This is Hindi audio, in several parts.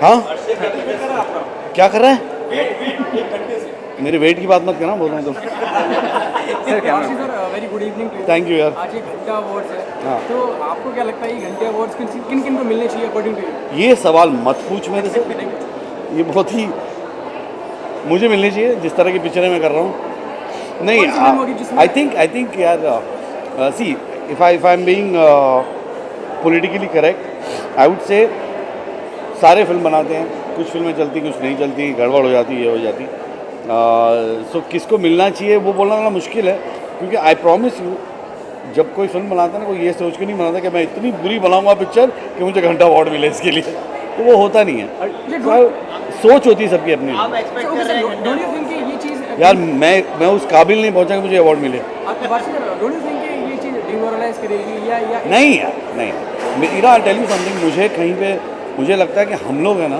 हाँ क्या कर रहा है? मेरे वेट की बात मत करना, बोल रहा हूँ तो। Sir very good evening to you. Thank you यार। आज ये घंटा अवार्ड्स है, हाँ। तो आपको क्या लगता है ये घंटे अवार्ड्स किन किन को मिलने चाहिए अकॉर्डिंग टू यू? ये सवाल मत पूछ मेरे से, ये बहुत ही मुझे मिलनी चाहिए जिस तरह की पिक्चरें मैं कर रहा हूँ। नहीं, कौन सी फिल्म होगी जिसमें- आई थिंक यार see if I am being politically correct, I would say सारे फिल्म बनाते हैं, कुछ फिल्में चलती कुछ नहीं चलती, गड़बड़ हो जाती, ये हो जाती। सो किसको मिलना चाहिए वो बोलना थोड़ा मुश्किल है, क्योंकि आई प्रॉमिस यू जब कोई फिल्म बनाता है ना, कोई ये सोच के नहीं बनाता कि मैं इतनी बुरी बनाऊंगा पिक्चर कि मुझे घंटा अवार्ड मिले इसके लिए, तो वो होता नहीं है। तो सोच होती है सबकी अपनी। डोंट यू थिंक ये चीज यार मैं उस काबिल नहीं पहुंचा कि मुझे अवार्ड मिले। डोंट यू थिंक ये चीज डिमोरलाइज करेगी या नहीं यार, नहीं। इरा आई टेल यू समथिंग, मुझे कहीं पे मुझे लगता है कि हम लोग है ना,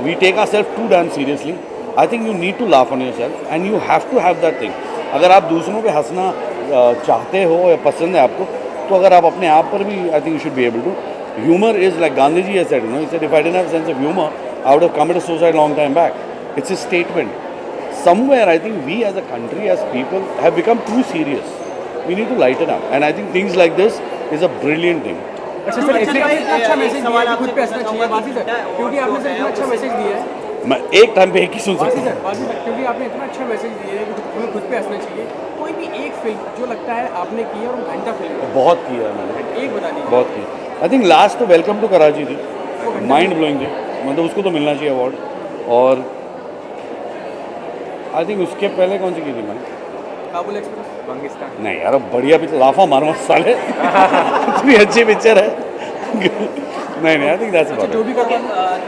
we take our self too damn seriously. I think you need to laugh on your self and you have to have that thing. अगर आप दूसरों पे हंसना चाहते हो या पसंद है आपको, तो अगर आप अपने आप पर भी, I think you should be able to. Humour is like Gandhi ji has said, you know, he said if I didn't have sense of humour I would have committed suicide long time back. It's a statement. Somewhere I think we as a country, as people, have become too serious. We need to lighten up, and I think things like this is a brilliant thing. अच्छा सर, इसलिए आपने इतना अच्छा मैसेज दिया है कि खुद पे हंसना चाहिए बासी सर, क्योंकि आपने सर इतना अच्छा मैसेज दिया है। मैं एक टाइम पे एक ही सुन सकता हूँ। बासी सर, क्योंकि आपने इतना अच्छा मैसेज दिया है कि हमें खुद पे हंसना चाहिए। कोई भी एक फिल्म जो लगता है आपने की है और वो घंटा फिल्म है, बहुत किया है मैंने, एक बता दीजिए। बहुत किया। आई थिंक लास्ट तो वेलकम टू कराची थी, माइंड ब्लोइंग थी, मतलब उसको तो मिलना चाहिए अवार्ड। और आई थिंक उसके पहले कौन सी की थी मैंने? काबुल एक्सप्रेस, पाकिस्तान। नहीं यार, अब बढ़िया पिक्चर, लाफा मारो साले। इतनी अच्छी पिक्चर है। नहीं, आई थिंक दैट्स अबाउट जो भी करवा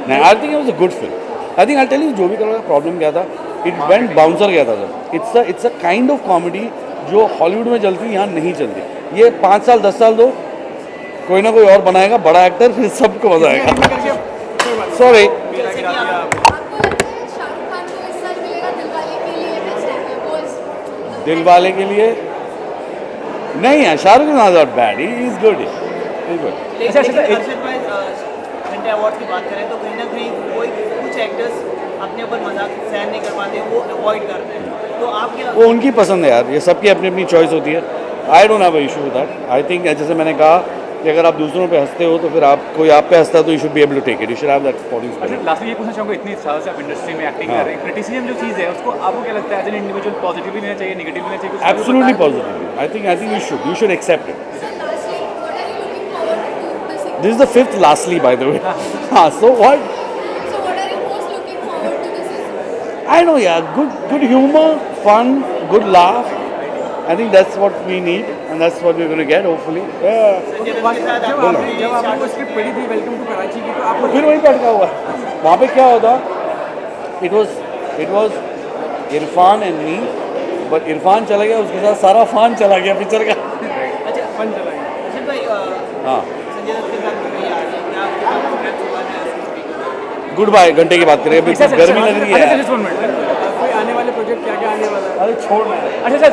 नहीं, I think it was a good film. I think I tell you, जो भी करवा प्रॉब्लम क्या था, इट वेंट बाउंसर गया था sir. It's a kind of comedy जो हॉलीवुड में चलती, यहाँ नहीं चलती। ये 5 साल 10 साल दो, कोई ना कोई और बनाएगा बड़ा एक्टर, फिर सबको मजा आएगा। सॉरी। दिल वाले के लिए नहीं है, Shahrukh not that bad, he is good, he is good. घंटे अवार्ड की बात करें तो कहीं ना कहीं कोई कुछ एक्टर्स अपने ऊपर मजाक सहन नहीं कर पाते, वो अवॉइड करते हैं, तो आप क्या? वो उनकी पसंद है यार, ये सबकी अपनी अपनी चॉइस होती है। I don't have a issue with that. I think जैसे मैंने कहा कि अगर आप दूसरों पे हंसते हो तो फिर आप, कोई आप पे हंसता है तो you should be able to take it, you should have that sporting अच्छा, स्पिरिट। लास्ट में ये पूछना चाहूँगा, इतनी साल से आप इंडस्ट्री में एक्टिंग कर रहे हैं, क्रिटिसिज्म जो चीज़ है उसको आपको क्या लगता है एज एन इंडिविजुअल पॉजिटिवली लेना चाहिए, नेगेटिवली लेना चाहिए? Absolutely positively. I think you should accept it. This is the 5th lastly by the way. हाँ, so what? I know, yeah, good humor, fun, good laugh. I think that's what we need, and that's what we're going to get, hopefully. Yeah. जब आपने वो स्क्रिप्ट पढ़ी थी वेलकम टू कराची की, तो आपको फिर वहीं पे अटका हुआ है। वहाँ पे क्या होता? It was Irfan and me, but Irfan चला गया, उसके साथ सारा फान चला गया पिक्चर का। अच्छा, फन चला गया। अर्षद भाई, हाँ, संजय दत्त के साथ मूवी आ रही है, क्या आपके पास friends हुआ है? गुड बाय घंटे की बात करें, अभी गर्मी लग रही है। कोई आने वाले प्रोजेक्ट क्या क्या आने वाला है? अरे छोड़ ना। अच्छा सर,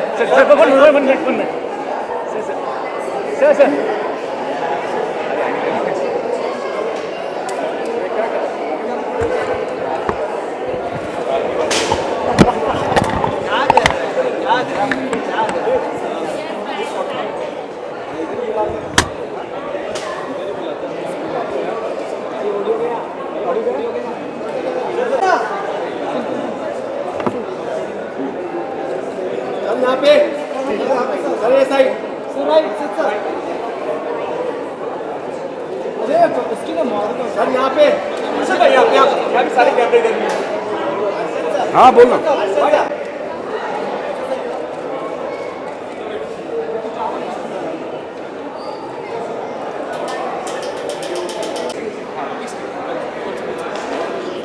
वन मिनट सर यहाँ पे अरे साइड सर यहाँ पे सारे कैमरे हाँ, बोल ना।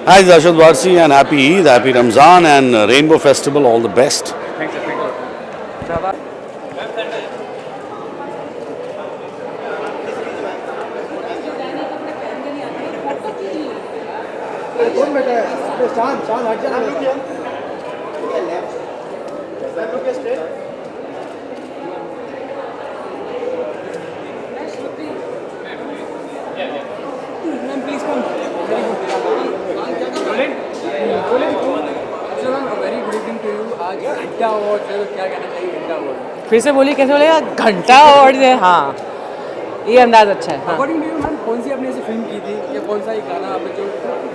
Hi, this is Arshad Warsi and happy Eid, happy Ramzan and Rainbow Festival, all the best. Thanks sir, कौन बैठा है? शान हट जाना। Please come. आज घंटा अवार्ड है, तो क्या कहना चाहिए घंटा अवार्ड? फिर से बोलिए, कैसे बोलेगा? घंटा अवार्ड है, हाँ, ये अंदाज अच्छा है। हाँ। अकॉर्डिंग टू यू मैम, कौन सी आपने ऐसी फिल्म की थी या कौन सा एक गाना आपने जो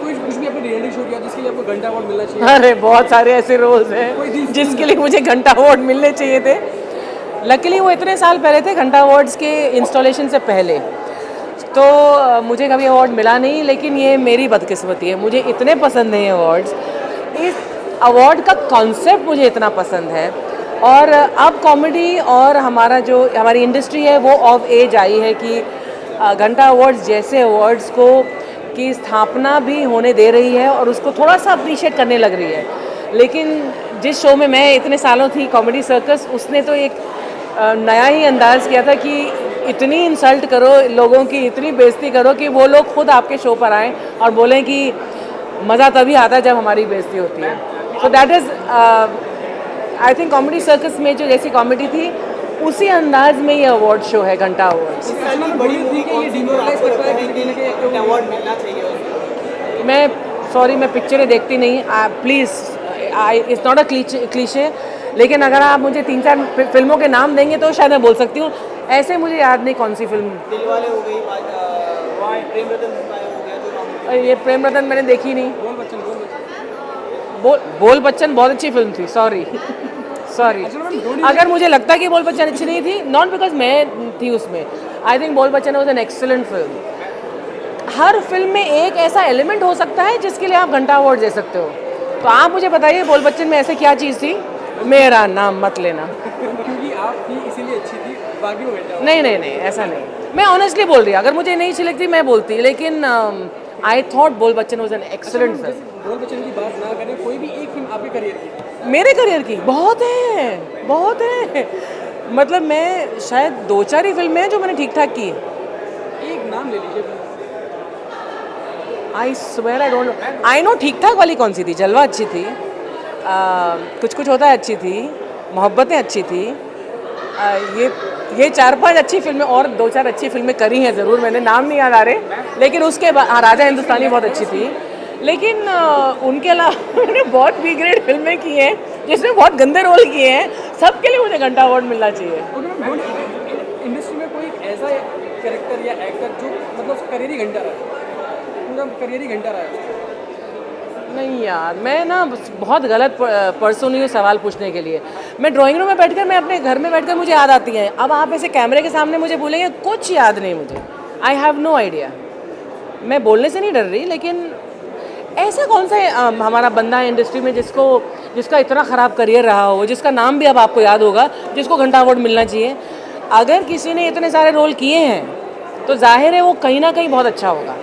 कुछ भी आपने रियलिटी शो किया जिसके लिए आपको घंटा अवार्ड मिलना चाहिए? अरे बहुत सारे ऐसे रोल्स हैं जिसके लिए मुझे घंटा अवार्ड मिलने चाहिए थे। लकीली वो इतने साल पहले थे, घंटा अवार्ड्स के इंस्टॉलेशन से पहले, तो मुझे कभी अवार्ड मिला नहीं। लेकिन ये मेरी बदकिस्मती है, मुझे इतने पसंद हैं ये अवार्ड्स। इस अवार्ड का कॉन्सेप्ट मुझे इतना पसंद है, और अब कॉमेडी और हमारी इंडस्ट्री है वो ऑफ एज आई है कि घंटा अवार्ड्स जैसे अवार्ड्स को की स्थापना भी होने दे रही है और उसको थोड़ा सा अप्रिशिएट करने लग रही है। लेकिन जिस शो में मैं इतने सालों थी, कॉमेडी सर्कस, उसने तो एक नया ही अंदाज़ किया था कि इतनी इंसल्ट करो लोगों की, इतनी बेइज्जती करो कि वो लोग खुद आपके शो पर आएँ और बोलें कि मज़ा तभी आता है जब हमारी बेइज्जती होती है। So that is I think comedy circus में जो जैसी कॉमेडी थी उसी अंदाज में ये अवार्ड शो है, घंटा अवार्ड्स। इतनी बड़ी थी कि ये डिमोरलाइज करता है कि कहीं एक अवार्ड मिलना चाहिए उसको। मैं सॉरी, मैं पिक्चरें देखती नहीं, please, it's not a cliché, लेकिन अगर आप मुझे 3-4 फिल्मों के नाम देंगे तो शायद मैं बोल सकती हूँ। ऐसे मुझे याद नहीं कौन सी फिल्म। दिलवाले हो गई, प्रेम रतन हो गया जो नाम। ये प्रेम रतन मैंने देखी नहीं। बोल बच्चन बहुत अच्छी फिल्म थी, सॉरी। अगर मुझे लगता कि बोल बच्चन अच्छी नहीं थी, नॉट बिकॉज मैं थी उसमें, आई थिंक बोल Bachchan was an excellent film. Her film में एक ऐसा एलिमेंट हो सकता है जिसके लिए आप घंटा अवार्ड दे सकते हो। तो आप मुझे बताइए, बोल बच्चन में ऐसे क्या चीज़ थी? मेरा नाम मत लेना। क्योंकि आप थी इसीलिए अच्छी थी, बाकी वो घंटा। नहीं, ऐसा नहीं। मैं ऑनेस्टली बोल रही, अगर मुझे नहीं अच्छी लगती मैं बोलती, लेकिन आई थॉट बोल Bachchan was an excellent film. बोल बच्चन की बात ना करें, कोई भी एक फिल्म आपके करियर की। मेरे करियर की बहुत है। मतलब मैं शायद 2-4 ही फिल्में हैं जो मैंने ठीक ठाक की है। एक नाम ले लीजिए। I swear I don't know. I know ठीक ठाक वाली कौन सी थी? जलवा अच्छी थी, कुछ होता है अच्छी थी, मोहब्बतें अच्छी थी, ये 4-5 अच्छी फिल्में, और 2-4 अच्छी फिल्में करी हैं ज़रूर, मैंने नाम नहीं याद आ रहे। लेकिन उसके बाद राजा हिंदुस्तानी बहुत अच्छी थी। लेकिन उनके अलावा मैंने बहुत बी ग्रेड फिल्में की हैं जिसमें बहुत गंदे रोल किए हैं। सबके लिए मुझे घंटा अवार्ड मिलना चाहिए। इंडस्ट्री में कोई ऐसा कैरेक्टर या एक्टर जो मतलब करियर ही घंटा रहा है, पूरा करियर ही घंटा रहा है? नहीं यार, मैं ना बहुत गलत पर्सन हूँ सवाल पूछने के लिए। मैं ड्राइंग रूम में बैठकर, मैं अपने घर में बैठकर मुझे याद आती हैं। अब आप ऐसे कैमरे के सामने मुझे बोलेंगे, कुछ याद नहीं मुझे। I have no idea. मैं बोलने से नहीं डर रही, लेकिन ऐसा कौन सा हमारा बंदा है इंडस्ट्री में जिसका इतना ख़राब करियर रहा हो, जिसका नाम भी अब आपको याद होगा, जिसको घंटा अवार्ड मिलना चाहिए? अगर किसी ने इतने सारे रोल किए हैं तो जाहिर है वो कहीं ना कहीं बहुत अच्छा होगा।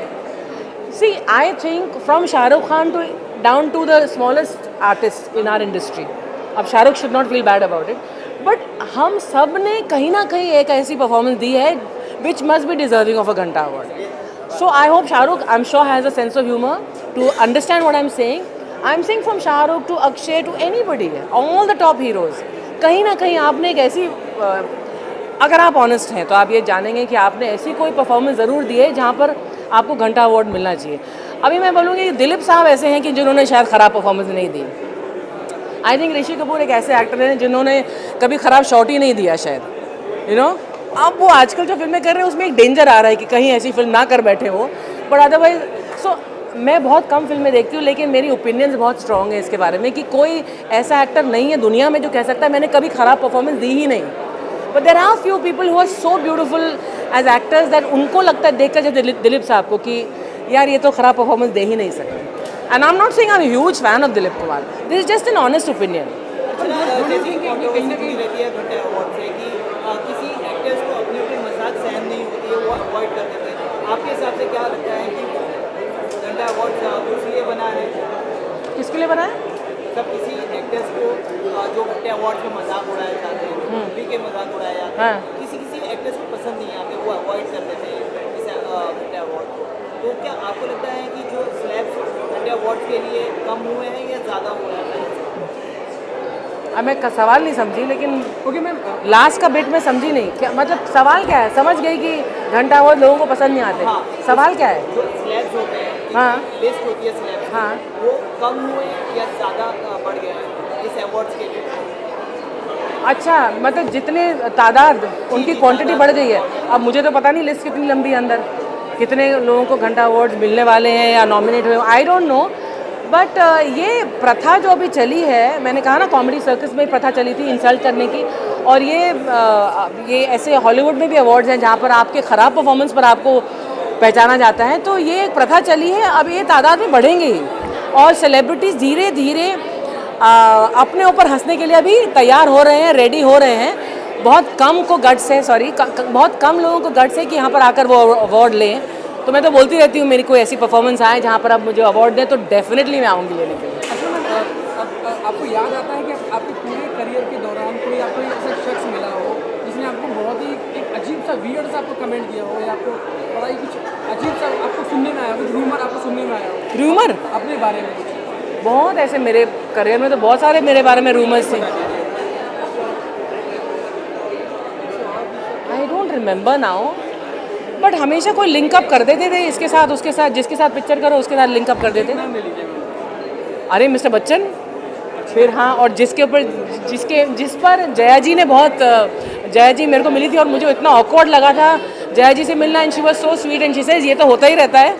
See, I think from Shahrukh Khan to down to the smallest artist in our industry. अब Shahrukh should not feel bad about it, but हम सब ने कहीं ना कहीं एक ऐसी परफॉर्मेंस दी है which must be deserving of a घंटा award. So I hope Shahrukh, I'm sure, has a sense of humor to understand what I'm saying. I'm saying from Shahrukh to Akshay to anybody, all the top heroes. कहीं ना कहीं आपने एक ऐसी, अगर आप ऑनेस्ट हैं तो आप ये जानेंगे कि आपने ऐसी कोई परफॉर्मेंस ज़रूर दी है जहाँ पर आपको घंटा अवार्ड मिलना चाहिए। अभी मैं बोलूँगी कि दिलीप साहब ऐसे हैं कि जिन्होंने शायद ख़राब परफॉर्मेंस नहीं दी। आई थिंक ऋषि कपूर एक ऐसे एक्टर हैं जिन्होंने कभी ख़राब शॉट ही नहीं दिया शायद, यू नो। अब वो आजकल जो फिल्में कर रहे हैं उसमें एक डेंजर आ रहा है कि कहीं ऐसी फिल्म ना कर बैठे हो, बट अदरवाइज सो मैं बहुत कम फिल्में देखती हूँ, लेकिन मेरी ओपिनियंस बहुत स्ट्रॉन्ग है इसके बारे में कि कोई ऐसा एक्टर नहीं है दुनिया में जो कह सकता है मैंने कभी ख़राब परफॉर्मेंस दी ही नहीं। But there are few people who are so beautiful as actors that उनको लगता है देखकर जैसे दिलीप साहब को कि यार ये तो ख़राब परफॉर्मेंस दे ही नहीं सकते। And I am not saying I am huge fan of Dilip Kumar, this is just an honest opinion. किसी एक्टर्स को अपने ऊपर मजाक सहन नहीं होती है, वो अवॉइड कर देते हैं। आपके हिसाब से क्या लगता है कि घंटा अवार्ड इसलिए बना है? किसके लिए बना है? सब किसी एक्टर्स को जो घंटे अवार्ड में मजाक उड़ाए जाते हैं, मूवी के मजाक उड़ाए जाते हैं, किसी एक्टर्स को पसंद नहीं आते, वो अवॉइड कर देते हैं इस घंटे अवार्ड को। तो क्या आपको लगता है कि जो स्लैब्स घंटे अवार्ड के लिए कम हुए हैं या ज़्यादा हुए हैं? अब मैं सवाल नहीं समझी, लेकिन ओके मैम, लास्ट का बिट में समझी नहीं। क्या मतलब सवाल क्या है? समझ गई कि घंटा अवार्ड लोगों को पसंद नहीं आते। हाँ, सवाल क्या है? जो स्लैब्स होते हैं, हाँ, लिस्ट होती है स्लैब्स, हाँ, वो कम हुए या ज़्यादा बढ़ गए हैं इस अवार्ड अवार्ड्स के लिए? अच्छा, मतलब जितने तादाद उनकी क्वांटिटी बढ़ गई है। अब मुझे तो पता नहीं लिस्ट कितनी लंबी है अंदर, कितने लोगों को घंटा अवार्ड्स मिलने वाले हैं या नॉमिनेट हुए, आई डोंट नो। बट ये प्रथा जो अभी चली है, मैंने कहा ना कॉमेडी सर्कस में प्रथा चली थी इंसल्ट करने की, और ये ऐसे हॉलीवुड में भी अवार्ड्स हैं जहाँ पर आपके ख़राब परफॉर्मेंस पर आपको पहचाना जाता है। तो ये एक प्रथा चली है, अब ये तादाद में बढ़ेंगे ही, और सेलिब्रिटीज़ धीरे धीरे अपने ऊपर हंसने के लिए अभी तैयार हो रहे हैं, रेडी हो रहे हैं। बहुत कम को गट्स है, बहुत कम लोगों को गट्स है कि यहाँ पर आकर वो अवार्ड लें। तो मैं तो बोलती रहती हूँ मेरी कोई ऐसी परफॉर्मेंस आए जहाँ पर आप मुझे अवार्ड दें तो डेफिनेटली मैं आऊँगी लेने के लिए। अच्छा मैम, आपको याद आता है कि आपके पूरे करियर के दौरान कोई आपको ऐसा शख्स मिला हो जिसने आपको बहुत ही एक अजीब सा वियर्ड सा आपको कमेंट दिया हो, या आपको बड़ा ही कुछ अजीब सा आपको सुनने में आया हो, कुछ रूमर आपको सुनने में आया हो रूमर अपने बारे में? बहुत ऐसे मेरे करियर में तो बहुत सारे मेरे बारे में रूमर्स थे। आई डोंट रिमेंबर नाउ, बट हमेशा कोई लिंकअप कर देते थे इसके साथ उसके साथ, जिसके साथ पिक्चर करो उसके साथ लिंकअप कर देते। अरे मिस्टर बच्चन, फिर हाँ, और जिस पर जया जी ने जया जी मेरे को मिली थी और मुझे इतना ऑकवर्ड लगा था जया जी से मिलना, and she was so sweet and she says ये तो होता ही रहता है।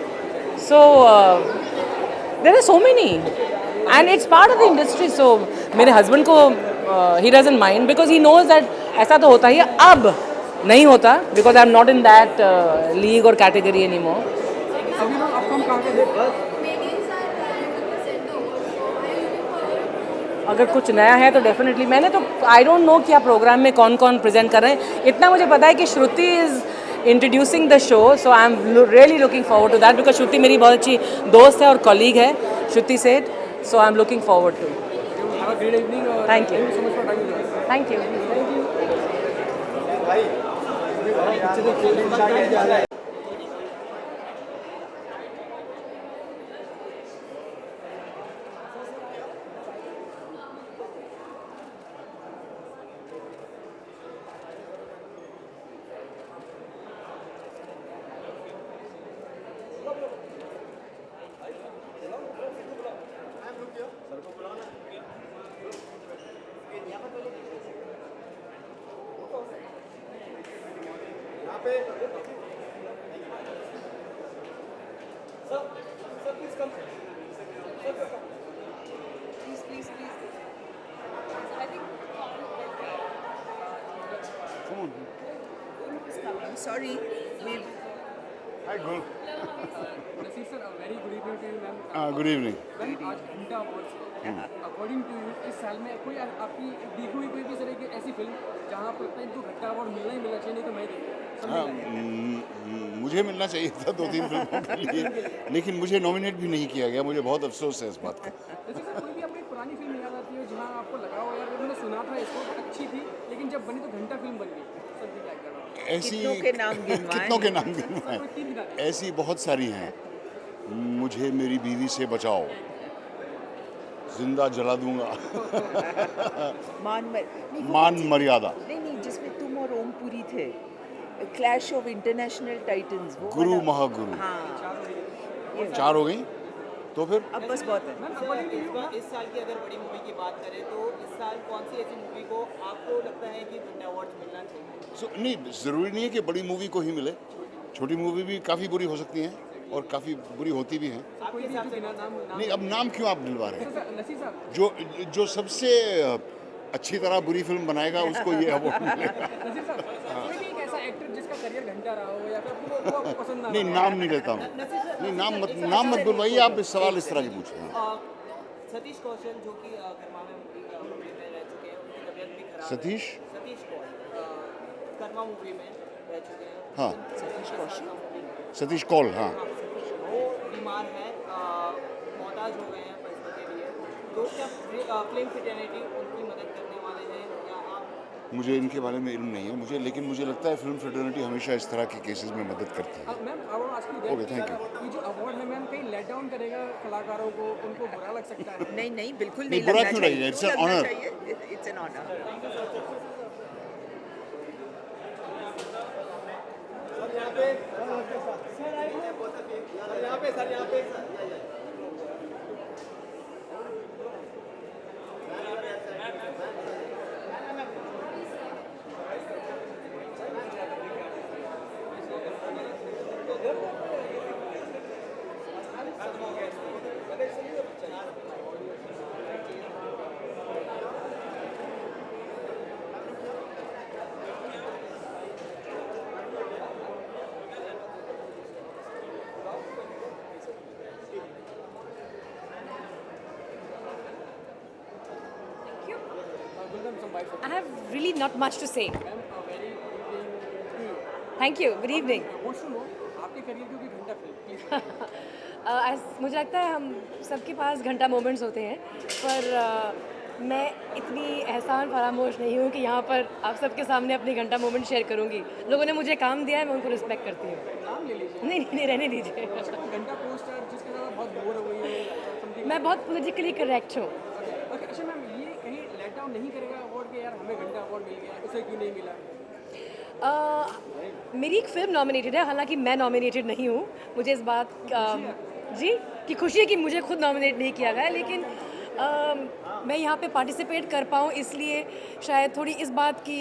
So there are so many and it's part of the industry. So मेरे हस्बैंड को he doesn't mind because he knows that ऐसा तो होता ही है। अब नहीं होता because I am not in that league or category any more. अभी मैम आपको हम कहाँ के देख अगर कुछ नया है तो डेफिनेटली, मैंने तो आई डोंट नो क्या प्रोग्राम में कौन कौन प्रेजेंट कर रहे हैं। इतना मुझे पता है कि Shruti is introducing the show, so I am really looking forward to that because Shruti मेरी बहुत अच्छी दोस्त है और कॉलीग है, Shruti Seth. So I am looking forward to. Have a great evening और thank you so much for time. Thank you. Sorry, we've. Hi, Gul. Naseer sir, very good evening to you ma'am. Good evening. Ma'am आज Ghanta awards, according to you इस साल में कोई आपकी देखी हुई कोई भी तरह की ऐसी फिल्म जहाँ पर लगता है इनको घंटा अवार्ड मिलना ही मिलना चाहिए, नहीं तो मैं देखूँ? मुझे मिलना चाहिए था 2-3 फिल्मों के लिए, लेकिन मुझे नॉमिनेट भी नहीं किया गया। मुझे बहुत अफसोस है इस बात का। नसीर सर, कोई भी आपको एक पुरानी फिल्म याद आती है जहाँ आपको लगा हो यार मैंने सुना था इसको अच्छी थी लेकिन जब बनी तो घंटा फिल्म बन गई? सब क्या कहना ऐसी कितनों के नाम गिनवाएं? कितनों के नाम गिनवाएं? कोई तीन गिना दें। ऐसी बहुत सारी हैं। मुझे मेरी बीवी से बचाओ, जिंदा जला दूंगा, मान मर्यादा, नहीं, जिसमें तुम और ओमपुरी थे, क्लैश ऑफ इंटरनेशनल टाइटन्स, वो गुरु वाला। महागुरु। हाँ, 4 हो गई तो फिर अब बस बहुत है। इस साल की अगर बड़ी मूवी की बात करें तो इस साल कौन सी ऐसी मूवी को आपको लगता है कि घंटा अवार्ड मिलना चाहिए? नहीं, ज़रूरी नहीं है कि बड़ी मूवी को ही मिले। छोटी मूवी भी काफ़ी बुरी हो सकती हैं और काफ़ी बुरी होती भी हैं। कोई भी जो बिना नाम नहीं, अब नाम क्यों आप दिलवा रहे हैं? नसीर साहब, जो सबसे अच्छी तरह बुरी फिल्म बनाएगा उसको ये अवार्ड मिलेगा। नसीर साहब, कोई भी एक ऐसा एक्टर जिसका करियर घंटा रहा हो या फिर वो आपको पसंद ना नहीं, नाम नहीं लेता हूँ। नहीं, नाम मत बुलवाइए। आप इस सवाल इस तरह के पूछ रहे हैं। सतीश कौशल जो कि कर्मा में मूवी में रह चुके हैं, उनकी तबीयत भी खराब है। सतीश कौशल कर्मा मूवी में रह चुके हैं। हाँ, सतीश कौशल सतीश कौल, हाँ। वो बीमार है, मोहताज हो गए हैं पैसों के लिए, तो क्या फिल्म फ्रेटर्निटी उनकी मदद करने वाले हैं या आप? मुझे इनके बारे में इल्म नहीं है लेकिन मुझे लगता है फिल्म फ्रेटर्निटी हमेशा इस तरह के केसेस में मदद करती है। मैम अब आज की ओके, थैंक यू। ये जो अवार्ड है मैम कहीं लेट डाउन करेगा कलाकारों को, उनको बुरा लग सकता है? नहीं, बिल्कुल नहीं, नहीं बुरा लगना क्यों चाहिए। लगेगा? It's an honor. It's an honour. some bites of I have really not much to say. Ma'am very good evening. Thank you. Good evening. Wants to know आपके करियर की कोई घंटा फिल्म प्लीज। मुझे लगता है हम सबके पास घंटा मोमेंट्स होते हैं, पर मैं इतनी एहसान फरामोश नहीं हूँ कि यहाँ पर आप सबके सामने अपनी घंटा मोमेंट शेयर करूँगी। लोगों ने मुझे काम दिया है, मैं उनको रिस्पेक्ट करती हूँ। नाम ले लीजिए। नहीं, रहने दीजिए। अच्छा कोई घंटा पोस्ट है जिसके साथ आप बहुत बोर हो गई हो समथिंग। मैं बहुत पॉलिटिकली करेक्ट हूँ। ओके अच्छा मैम ये कहीं लेट डाउन नहीं करेगा अवार्ड के यार हमें घंटा अवार्ड मिल गया उसे क्यों नहीं मिला? मेरी एक फ़िल्म नॉमिनेटेड है, हालांकि मैं नॉमिनेटेड नहीं हूँ। मुझे इस बात जी की खुशी है कि मुझे खुद नॉमिनेट नहीं किया गया, लेकिन मैं यहाँ पे पार्टिसिपेट कर पाऊँ इसलिए शायद थोड़ी इस बात की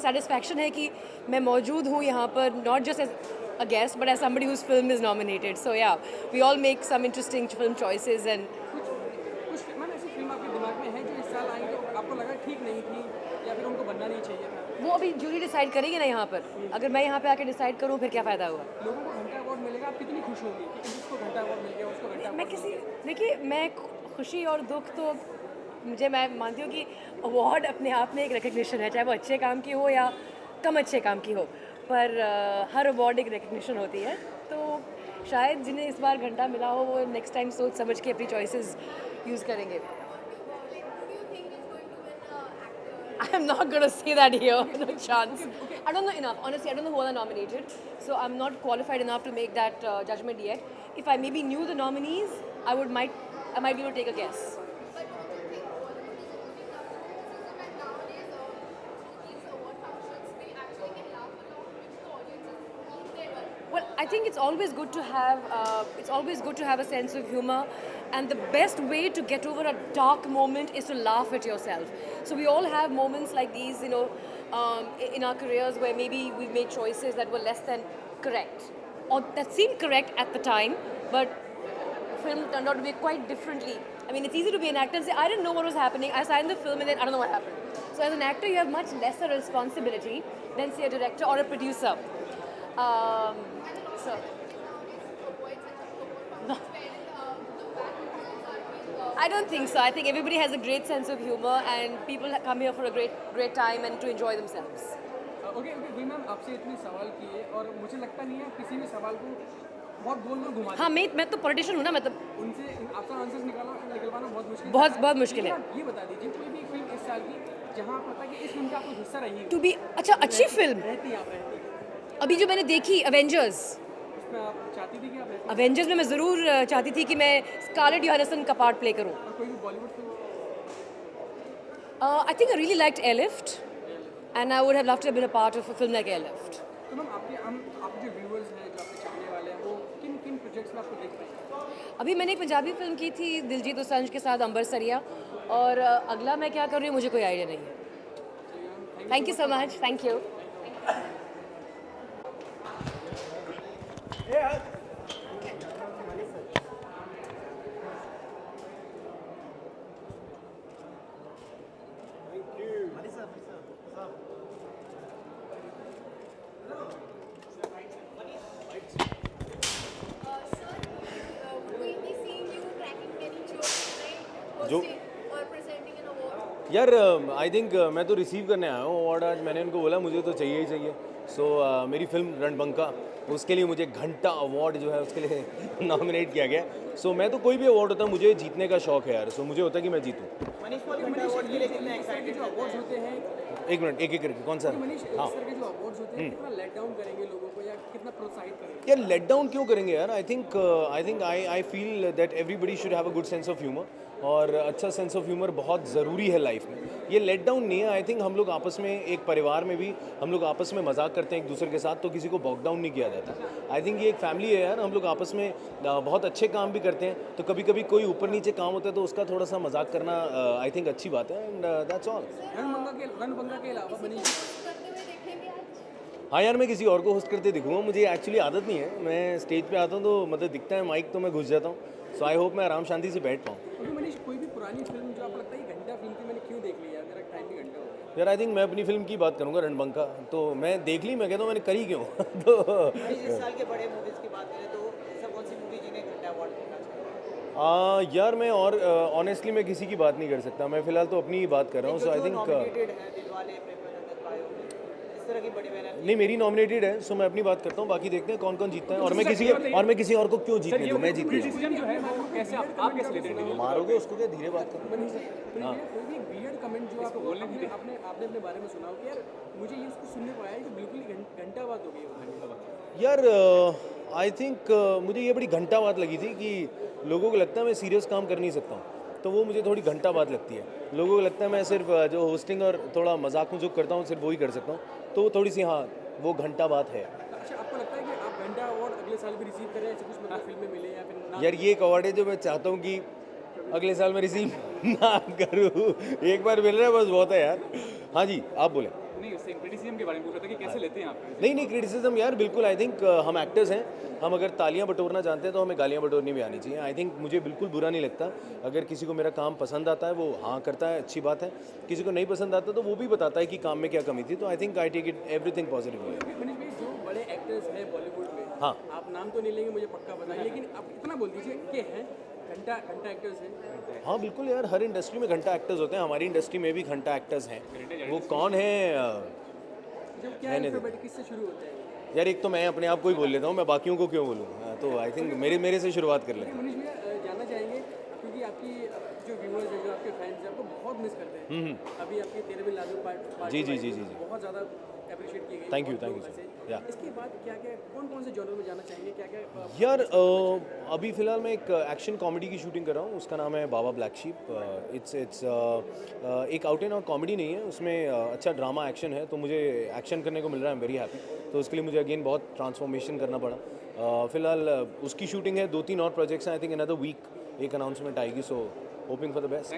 सेटिस्फैक्शन है कि मैं मौजूद हूँ यहाँ पर, not just as a guest but as somebody whose film is nominated. So yeah we all make some interesting film choices and कुछ मैम ऐसी फिल्म आपके दिमाग में है जो इस साल आई तो आपको लगा ठीक नहीं थी या फिर उनको बनना नहीं चाहिए था? वो अभी जूरी डिसाइड करेगी ना यहाँ पर। अगर मैं यहाँ पे आके डिसाइड करूँ फिर क्या फ़ायदा हुआ? लोगों को घंटा अवार्ड मिलेगा आप कितनी खुश होंगी कि जिसको घंटा अवार्ड मिल गया उसको घंटा मैं award किसी मिल गया। देखिए, मैं खुशी और दुख तो मैं मानती हूँ कि अवार्ड अपने आप में एक रिकग्निशन है, चाहे वो अच्छे काम की हो या कम अच्छे काम की हो, पर हर अवार्ड एक रिकग्निशन होती है। तो शायद जिन्हें इस बार घंटा मिला हो वो नेक्स्ट टाइम सोच समझ के अपनी चॉइसेस यूज़ करेंगे। I'm not going to say that here, no chance. I don't know enough. Honestly, I don't know who are nominated. So I'm not qualified enough to make that judgment yet. If I maybe knew the nominees, I might be able to take a guess. Well, I think it's always good to have a sense of humor, and the best way to get over a dark moment is to laugh at yourself. So we all have moments like these, in our careers where maybe we made choices that were less than correct, or that seemed correct at the time, but film turned out to be quite differently. I mean, it's easy to be an actor and say, I didn't know what was happening. I signed the film and then I don't know what happened. So as an actor, you have much lesser responsibility than, say, a director or a producer. So, no. I don't think so. I think everybody has a great sense of humor and people come here for a great time and to enjoy themselves. Okay वही मैम आपसे इतने सवाल किए और मुझे लगता नहीं है किसी भी सवाल को बहुत गोल गोल घुमा हाँ, मैं तो पॉलिटिशियन हूँ ना, मतलब उनसे आपका आंसर्स निकलवाना बहुत मुश्किल बहुत मुश्किल है। ये बता दीजिए कोई भी फिल्म इस साल की जहाँ आप पता कि इस फिल्म का आपको हिस्सा रही टू बी अच्छा अच्छी फिल्म रहती आप रहती अभी जो मैंने देखी अवेंजर्स, उसमें आप चाहती थी कि आप रहती अवेंजर्स में मैं ज़रूर चाहती थी कि मैं स्कारलेट योहानसन का पार्ट प्ले करूँ। और कोई भी Bollywood film I think I really liked Airlift, and I would have loved to have been a part of a film like Airlift. तो मैम आप जो व्यूअर्स हैं जो आपके चाहने वाले हैं वो किन किन प्रोजेक्ट्स में आपको देख पाएंगे? अभी मैंने एक पंजाबी फिल्म की थी दिलजीत दोसांझ के साथ, अंबर सरिया, और अगला मैं क्या कर रही हूँ मुझे कोई आइडिया नहीं है। Thank you so much. Thank you. यार आई थिंक मैं तो रिसीव करने आया हूँ अवार्ड आज। मैंने उनको बोला मुझे तो चाहिए ही चाहिए। सो मेरी फिल्म रणबंका, उसके लिए मुझे घंटा अवार्ड जो है उसके लिए नॉमिनेट किया गया। सो मैं तो कोई भी अवार्ड होता है, मुझे जीतने का शौक है यार। सो मुझे होता है कि मैं जीतूँ। मनीष को घंटा अवार्ड के लिए कितना एक्साइटेड जो अवार्ड्स होते हैं एक मिनट, एक करके कौन सा? मनीष इस हाँ तरह के जो अवार्ड्स होते हैं कितना लेट डाउन करेंगे लोगों को या कितना प्रोत्साहित करेंगे? यार लेट डाउन क्यों करेंगे यार? I feel that everybody should have a good sense of humour, और अच्छा सेंस ऑफ ह्यूमर बहुत ज़रूरी है लाइफ में। ये लेट डाउन नहीं है। आई थिंक हम लोग आपस में एक परिवार में भी हम लोग आपस में मजाक करते हैं एक दूसरे के साथ, तो किसी को बॉक डाउन नहीं किया जाता। आई थिंक ये एक फैमिली है यार। हम लोग आपस में बहुत अच्छे काम भी करते हैं, तो कभी कभी कोई ऊपर नीचे काम होता है तो उसका थोड़ा सा मजाक करना आई थिंक अच्छी बात है, एंड दैट्स ऑल। रणबंका के अलावा मनीष हाँ यार, मैं किसी और को होस्ट करते दिखूंगा। मुझे एक्चुअली आदत नहीं है, मैं स्टेज पे आता हूँ तो मतलब दिखता है माइक तो मैं घुस जाता हूँ। सो आई होप मैं आराम शांति से बैठ पाऊँ। अभी मनीष कोई भी पुरानी फिल्म जो आपको लगता है ये घंटा फिल्म थी मैंने क्यों देख लिया, मेरा टाइम भी घंटा हो गया? यार आई थिंक मैं अपनी फिल्म की बात करूँगा रणबंका, तो मैं देख ली, मैं कहता हूँ मैंने करी क्यों। तो मनीष इस साल के बड़े मूवीज़ की बात करें तो ऐसा कौन सी मूवी जिन्हें घंटा अवार्ड मिलना चाहिए? यार मैं और ऑनेस्टली मैं किसी की बात नहीं कर सकता, मैं फ़िलहाल तो अपनी ही बात कर रहा हूँ। सो आई थिंक नॉमिनेटेड है दिलवाले, प्रेमानंद, पायो, इस तरह की बड़ी मेहनत। नहीं, मेरी नॉमिनेटेड है, सो मैं अपनी बात करता हूँ, बाकी देखते हैं कौन कौन जीतता है और मैं किसी और को क्यों जीतने दूँ, मैं जीत गया। क्रिटिसिज्म जो है वो कैसे आप कैसे लेते हैं? मारोगे उसको क्या, धीरे बात करो। हाँ। कोई भी वियर्ड कमेंट जो आपको आपने अपने बारे में सुना हो कि यार मुझे ये उसको सुनने को आया कि बिल्कुल ही घंटा बात हो गई वो। यार आई थिंक मुझे ये बड़ी घंटा बात लगी थी कि लोगों को लगता है मैं सीरियस काम कर नहीं सकता हूँ, तो वो मुझे थोड़ी घंटा बात लगती है। लोगों को लगता है मैं सिर्फ जो होस्टिंग और थोड़ा मजाक मजूक करता हूँ सिर्फ वही कर सकता हूँ, तो वो थोड़ी सी हाँ वो घंटा बात है। अच्छा, आपको लगता है कि आप घंटा अवार्ड अगले साल भी रिसीव करें, ऐसे कुछ मतलब फिल्म में मिले या फिर ना? यार ये एक अवार्ड है जो मैं चाहता हूँ कि अगले साल मैं रिसीव ना करूँ, एक बार मिल रहा है बस बहुत है यार। हाँ जी, आप बोले। नहीं, उससे क्रिटिसिज्म के बारे में पूछ रहा था कि कैसे लेते हैं आप? नहीं क्रिटिसिज्म यार बिल्कुल, आई थिंक हम एक्टर्स हैं, हम अगर तालियां बटोरना जानते हैं तो हमें गालियां बटोरनी भी आनी चाहिए। आई थिंक मुझे बिल्कुल बुरा नहीं लगता अगर किसी को मेरा काम पसंद आता है, वो हाँ करता है, अच्छी बात है। किसी को नहीं पसंद आता तो वो भी बताता है कि काम में क्या कमी थी, तो I think I take it everything positively. Manish भाई, जो बड़े एक्टर्स हैं बॉलीवुड में, हाँ। आप नाम तो नहीं लेंगे मुझे पक्का पता है, लेकिन आप इतना बोल दीजिए कि हैं घंटा एक्टर्स हैं। हाँ बिल्कुल यार, हर इंडस्ट्री में घंटा एक्टर्स होते हैं, हमारी इंडस्ट्री में भी घंटा एक्टर्स हैं। वो कौन है जब क्या अल्फाबेट किससे शुरू होता है? यार, एक तो मैं अपने आप को ही बोल लेता हूँ, मैं बाकियों को क्यों बोलूँ। तो आई थिंक मेरे से शुरुआत कर लेते हैं। मनीष भैया, जानना चाहेंगे क्योंकि आपकी जो व्यूअर्स हैं, जो आपके फैंस हैं, आपको बहुत मिस करते हैं। अभी आपकी तेरे बिन लागू पार्ट जी बहुत ज़्यादा अप्रिशिएट की गई। थैंक यू बहुत लोगों सर। से। या इसके बाद क्या क्या कौन से जॉनर में जाना चाहेंगे, क्या क्या? यार अभी फ़िलहाल मैं एक एक्शन कॉमेडी की शूटिंग कर रहा हूँ, उसका नाम है बाबा ब्लैक शीप। इट्स एक आउट एंड आउट कॉमेडी नहीं है, उसमें अच्छा ड्रामा एक्शन है, तो मुझे एक्शन करने को मिल रहा है, आई एम वेरी हैप्पी। तो उसके लिए मुझे अगेन बहुत ट्रांसफॉर्मेशन करना पड़ा। फ़िलहाल उसकी शूटिंग है, 2-3 और प्रोजेक्ट्स हैं, आई थिंक अनदर वीक एक अनाउंसमेंट आएगी, सो hoping for the best.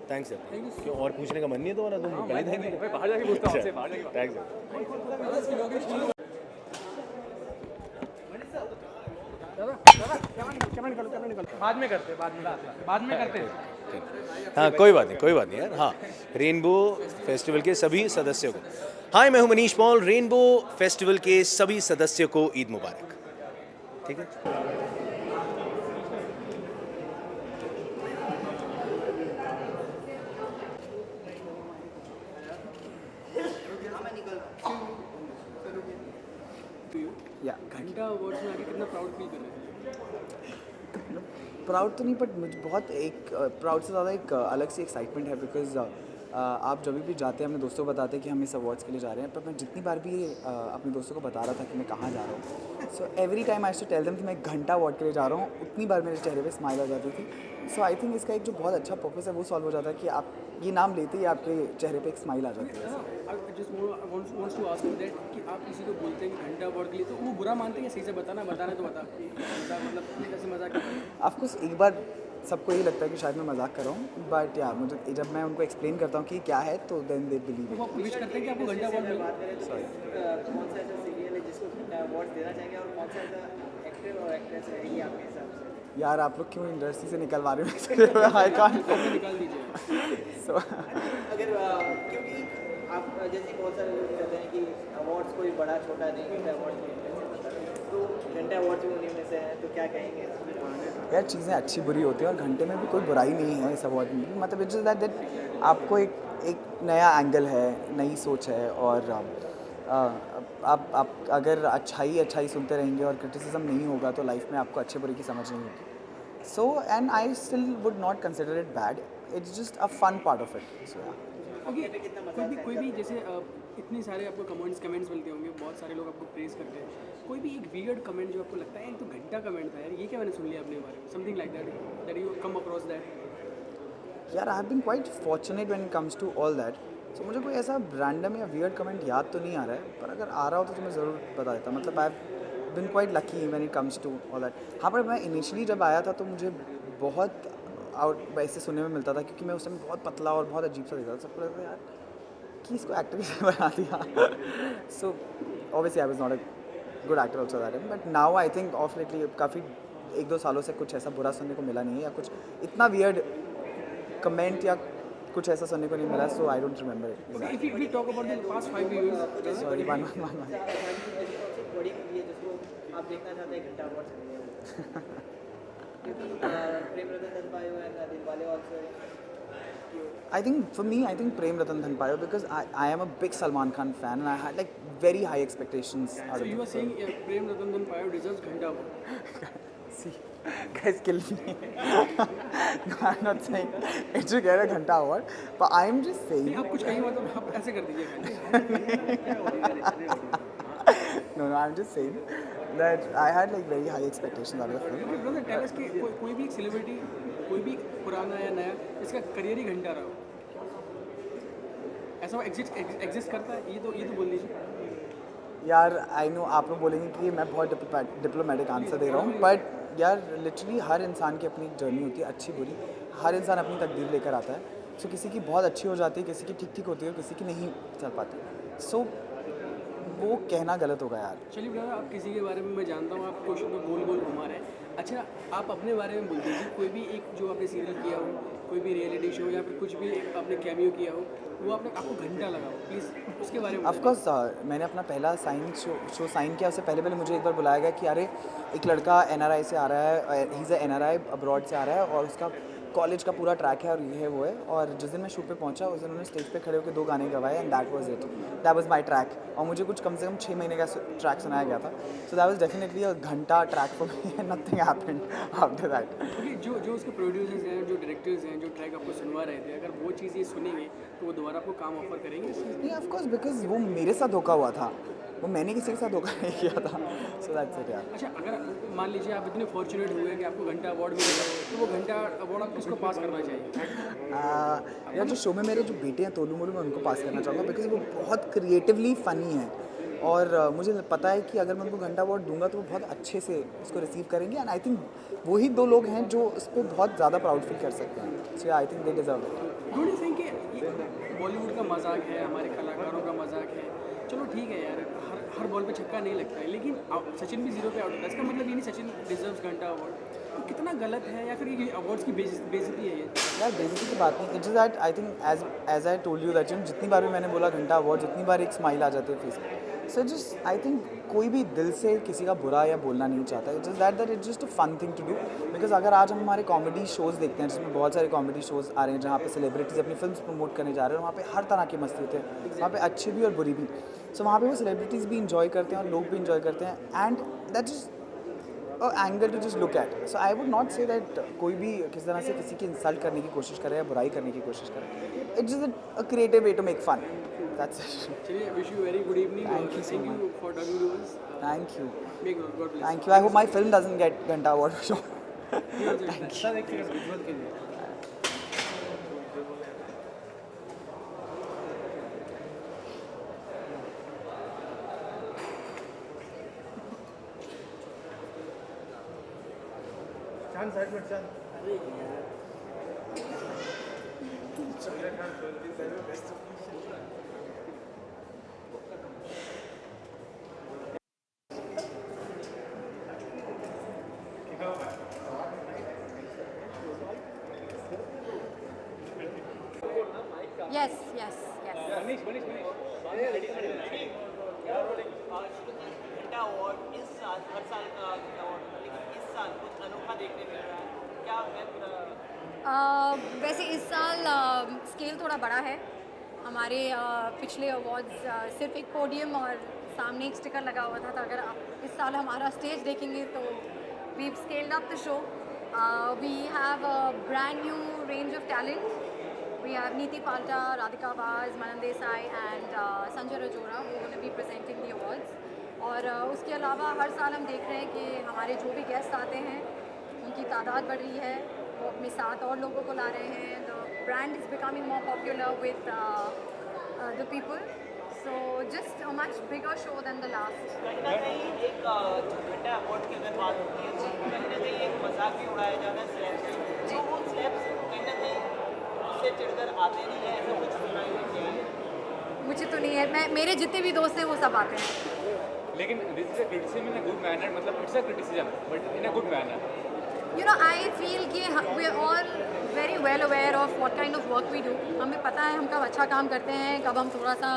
Thanks sir. क्यों और पूछने का मन नहीं है तुम्हारा? तुम पहले थे। बाहर जाके पूछता हूँ आपसे, बाहर जाके। Thanks sir. बाद में करते हैं। हाँ कोई बात नहीं यार। हाँ, रेनबो फेस्टिवल के सभी सदस्यों को, हाय मैं हूँ मनीष पॉल, रेनबो फेस्टिवल के सभी सदस्यों को ईद मुबारक। ठीक है। घंटा अवार्ड्स में आके कितना प्राउड फील कर रहे हैं? प्राउड तो नहीं, बट मुझे बहुत एक प्राउड से ज़्यादा एक अलग सी एक्साइटमेंट है, बिकॉज आप जब भी जाते हैं अपने दोस्तों को बताते हैं कि हम इस अवार्ड्स के लिए जा रहे हैं, पर मैं जितनी बार भी अपने दोस्तों को बता रहा था कि मैं कहाँ जा रहा हूँ, so every time I to tell them कि मैं 1 घंटा अवार्ड के लिए जा रहा हूँ, उतनी बार मेरे चेहरे पे स्माइल आ जाती थी। सो आई थिंक इसका एक जो बहुत अच्छा पर्पस है वो सॉल्व हो जाता है कि आप ये नाम लेते ही आपके चेहरे पे एक स्माइल आ जाती है। Wants to ask you that कि आप किसी को बोलते हैं कि घंटा अवार्ड के लिए, तो वो बुरा मानते हैं? सही से बताना तो बता, मतलब कैसे मजाक? ऑफकोर्स एक बार सबको यही लगता है कि शायद मैं मजाक कर रहा हूँ, बट यार मुझे जब मैं उनको एक्सप्लेन करता हूँ कि क्या है, तो देन दे बिलीव। वो आपको विश करते हैं कि आपको घंटा अवार्ड मिला? कौन सा ऐसा सीरियल है जिसको घंटा अवार्ड देना चाहेंगे, और कौन सा ऐसा एक्टर और एक्ट्रेस है ये आपके हिसाब से? यार आप लोग क्यों इंडस्ट्री से निकलवा रहे हो? I can't. निकाल दीजिए। सो अगर क्योंकि आप जैसे बहुत सारे लोग कहते हैं कि अवार्ड्स कोई बड़ा छोटा नहीं, घंटा अवार्ड तो घंटा अवार्ड भी उन्हीं में से है, तो क्या कहेंगे? यार चीज़ें अच्छी बुरी होती हैं और घंटे में भी कोई बुराई नहीं है इस अवार्ड में। मतलब इट्स जस्ट दैट आपको एक नया एंगल है, नई सोच है, और आप अगर अच्छाई सुनते रहेंगे और क्रिटिसिज्म नहीं होगा तो लाइफ में आपको अच्छे बुरे की समझ नहीं होगी। So and I still would not consider it bad, it's just a fun part of it. So कोई भी जैसे इतने सारे आपको कमेंट्स मिलते होंगे, बहुत सारे लोग आपको प्रेज करते हैं, कोई भी एक वियर्ड कमेंट जो आपको लगता है तो घंटा कमेंट था यार, ये क्या मैंने सुन लिया अपने बारे में, something like that you come across that? यार I have been quite fortunate when it comes to all that. So मुझे कोई ऐसा रैंडम या वियर्ड कमेंट याद तो नहीं आ रहा है, पर अगर आ रहा हो तो मैं ज़रूर बता देता। मतलब I have been quite lucky when it comes to all that. हाँ, पर मैं इनिशियली जब आया था तो मुझे बहुत आउट वैसे सुनने में मिलता था, क्योंकि मैं उस समय बहुत पतला और बहुत अजीब सा दिखता था। सबको लगता था यार कि इसको एक्टर कैसे बना दिया। So obviously I was not a good actor also that, but now I think of lately काफ़ी 1-2 सालों से कुछ ऐसा बुरा सुनने को मिला नहीं है, या कुछ इतना वियर्ड कमेंट या कुछ ऐसा सुनने को नहीं मिला। So I don't remember it. If we talk about the past 5 years, sorry one बड़ी मूवी है जिसको आप देखना चाहते हैं घंटा अवार्ड? प्रेम रतन धन पायो and Dilwale also. I think for me, I think Prem Ratan Dhan Payo because I am a big Salman Khan fan and I had like very high expectations out So of you the are saying Prem Ratan Dhan Payo deserves Ghanta Award. See, guys, kill me. No, I'm not saying it should get a Ghanta award, but I'm just saying. नहीं आप कुछ कहीं मतलब आप ऐसे कर दीजिए. No, I'm just saying that I had like very high expectations out of the film. Brother tell us कि कोई भी सेलिब्रिटी कोई भी पुराना या नया इसका करियर ही घंटा रहा हो, ऐसा वो एग्जिस्ट करता है? ये तो बोल दीजिए यार आई नो आप लोग बोलेंगे कि मैं बहुत डिप्लोमेटिक आंसर दे रहा हूँ, बट यार लिटरली हर इंसान की अपनी जर्नी होती है, अच्छी बुरी, हर इंसान अपनी तकदीर लेकर आता है. सो किसी की बहुत अच्छी हो जाती है, किसी की ठीक ठीक होती है, किसी की नहीं चल पाती. सो वो कहना गलत होगा यार. चलिए ब्रदर, आप किसी के बारे में मैं जानता हूँ आप क्वेश्चन में गोल गोल घुमा रहे हैं. अच्छा, आप अपने बारे में बोल दीजिए, कोई भी एक जो आपने सीरियल किया हो, कोई भी रियलिटी शो या फिर कुछ भी एक आपने कैमियो किया हो, वो आपको घंटा लगा हो, प्लीज़ उसके बारे में. ऑफ कोर्स मैंने अपना पहला शो साइन किया, उससे पहले मुझे एक बार बुलाया गया कि अरे एक लड़का NRI से आ रहा है, ही इज़ NRI अब्रॉड से आ रहा है और उसका कॉलेज का पूरा ट्रैक है और ये है वो है. और जिस दिन मैं शूट पे पहुंचा उस दिन उन्होंने स्टेज पे खड़े होकर 2 गाने गवाए and that was it, that was my track. और मुझे कुछ कम से कम 6 महीने का ट्रैक सुनाया गया था. So that was definitely a Ghanta track for me and nothing happened after that. क्योंकि जो उसके प्रोड्यूसर्स हैं, जो डायरेक्टर्स हैं, जो ट्रैक आपको सुनवा रहे थे, अगर वो चीज़ ये सुनेंगे तो वो दोबारा आपको काम ऑफर करेंगे? नहीं ऑफ कोर्स, बिकॉज वो मेरे साथ धोखा हुआ था, वो मैंने किसी के साथ धोखा नहीं किया था. सो दैट्स इट यार. अच्छा, अगर मान लीजिए आप इतने फॉर्चुनेट हुए कि आपको घंटा अवार्ड मिलेगा, तो वो घंटा अवार्ड आप किसको पास करना चाहिए? यार जो शो में मेरे जो बेटे हैं तोलू मोलू, मैं उनको पास करना चाहूँगा बिकॉज वो बहुत क्रिएटिवली फ़नी है और मुझे पता है कि अगर मैं उनको घंटा अवार्ड दूंगा तो वो बहुत अच्छे से उसको रिसीव करेंगे. एंड आई थिंक वही 2 लोग हैं जो इस पर बहुत ज़्यादा प्राउड फील कर सकते हैं. So I think they deserve it. Don't you think कि ये बॉलीवुड का मजाक है, हमारे कलाकारों का मजाक है? चलो ठीक है यार, हर बॉल पे छक्का नहीं लगता है, लेकिन सचिन भी 0 पे आउट होता है, इसका मतलब ये नहीं सचिन डिजर्व्स घंटा अवार्ड. तो कितना गलत है या फिर ये अवार्ड्स की बेइज्जती है ये? यार बेइज्जती की बात नहीं. It's just that I think as I told you that जितनी बार भी मैंने बोला घंटा अवार्ड, जितनी बार एक स्माइल आ जाती है फेस पे. सो जस्ट आई थिंक कोई भी दिल से किसी का बुरा या बोलना नहीं चाहता. It's just that it's just a fun thing to do. Because अगर आज हम हमारे कॉमेडी शोज़ देखते हैं जिसमें बहुत सारे कॉमेडी शोज़ आ रहे हैं जहाँ पे सेलिब्रिटीज़ अपनी फिल्म प्रमोट करने जा रहे हैं, वहाँ पे हर तरह की मस्ती होती है, वहाँ पे अच्छी भी और बुरी भी. सो वहाँ पे वो सेलिब्रिटीज़ भी इंजॉय करते हैं और लोग भी इंजॉय करते हैं and that is angle to just look at. So I would not say that कोई भी किसी तरह से किसी की इंसल्ट करने की कोशिश करे या बुराई करने की कोशिश करे. It's just a creative way to make fun. That's it. चलिए, wish you very good evening. Thank you so Thank you for talking to us. Thank you. May God bless. Thank you. I hope my film doesn't get Ghanta Award for sure. Thank you. Yes, yes, yes. घंटा अवार्ड इस साल हर साल का घंटा अवार्ड होता है, लेकिन इस साल कुछ अनोखा देखने मिल रहा है. क्या है? वैसे इस साल स्केल थोड़ा बड़ा है. हमारे पिछले अवार्ड्स सिर्फ एक पोडियम और सामने एक स्टिकर लगा हुआ था. तो अगर आप इस साल हमारा स्टेज देखेंगे तो we scaled up the show. We have a brand new range of talent. We have Neeti Palta, Radhika Vaz, Manan Desai and Sanjay Rajora who are going to be presenting the awards. और उसके अलावा हर साल हम देख रहे हैं कि हमारे जो भी गेस्ट आते हैं उनकी तादाद बढ़ रही है, वो अपने साथ और लोगों को ला रहे हैं. The brand is becoming more popular with the people. So just a much bigger show than the last. कहीं ना कहीं एक घंटा अवार्ड की अगर बात होती है तो कहीं ना कहीं एक मजाक भी उड़ाया जाता है स्लैब्स पे. तो वो स्लैब्स कहीं ना कहीं उससे चिढ़कर आते नहीं है, ऐसा कुछ सुना ही नहीं है. मुझे तो नहीं है, मेरे जितने भी दोस्त हैं वो सब आते हैं. लेकिन this is a criticism in a good manner, मतलब it's a criticism but in a good manner. You know, I feel कि we are all very well aware of what kind of work we do. हमें पता है हम कब अच्छा काम करते हैं, कब हम थोड़ा सा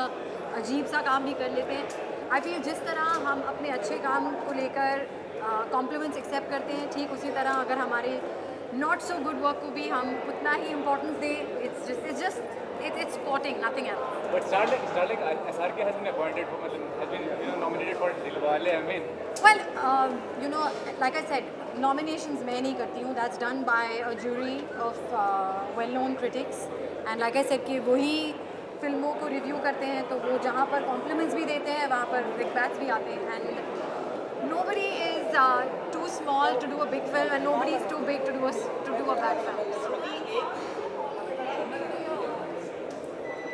अजीब सा काम भी कर लेते हैं. I feel जिस तरह हम अपने अच्छे काम को लेकर कॉम्प्लीमेंट्स एक्सेप्ट करते हैं, ठीक उसी तरह अगर हमारे नॉट सो गुड वर्क को भी हम उतना ही इम्पोर्टेंस दें. It's spotting, nothing else. But Starlike SRK has been appointed for, has been nominated for Dilwale. I mean, Well, like I said, nominations मैं नहीं करती हूँ. That's done by a jury of well-known critics. And like I said कि वही फिल्मों को रिव्यू करते हैं, तो वो जहाँ पर कॉम्प्लीमेंट्स भी देते हैं वहाँ पर रिकबैक्स भी आते हैं. And nobody is too small to do a big film, and nobody is too big to do a bad film.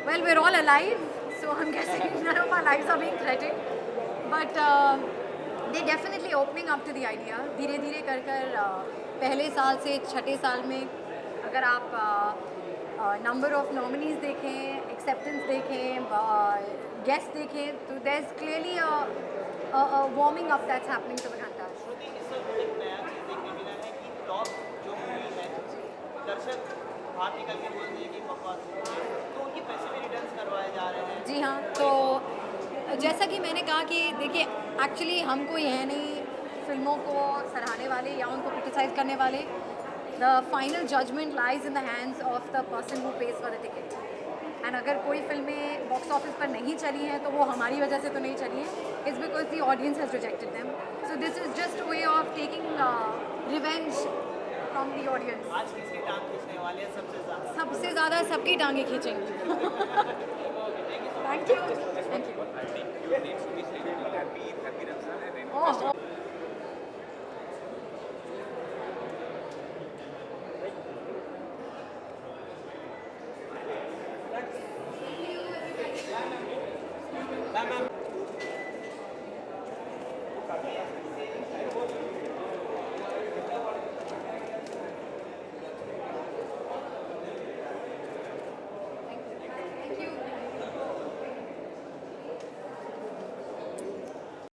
Well, we're all alive, so I'm guessing none of our lives are being threatened. But they're definitely opening up to the idea. धीरे धीरे कर पहले साल से छठे साल में अगर आप नंबर ऑफ नॉमिनीज देखें, एक्सेप्टेंस देखें, गेस्ट देखें, तो there's clearly a warming up that's happening to Vidhanta. श्रुति, इस वक्त एक नया चीज़ देखने मिला है कि फ्लॉप जो मूवी है, दर्शक बाहर निकल के बोल रहे हैं कि बकवास है, तो उनके पैसे भी रिटर्न करवाए जा रहे हैं. जी हाँ, तो जैसा कि मैंने कहा कि देखिए, एक्चुअली हम कोई है नहीं फिल्मों को सराहने वाले या उनको क्रिटिसाइज करने वाले. The final judgement lies in the hands of the person who pays for the ticket. And अगर कोई फिल्में बॉक्स ऑफिस पर नहीं चली हैं तो वो हमारी वजह से तो नहीं चली हैं. It's because the audience has rejected them. So this is just way of taking revenge from the audience. आज किसकी टांग खींचने वाले हैं सबसे ज़्यादा? सबसे ज़्यादा सबकी टांगें खींचेंगे. Thank you. I think your name should be stated. Happy Ramzan and Oh.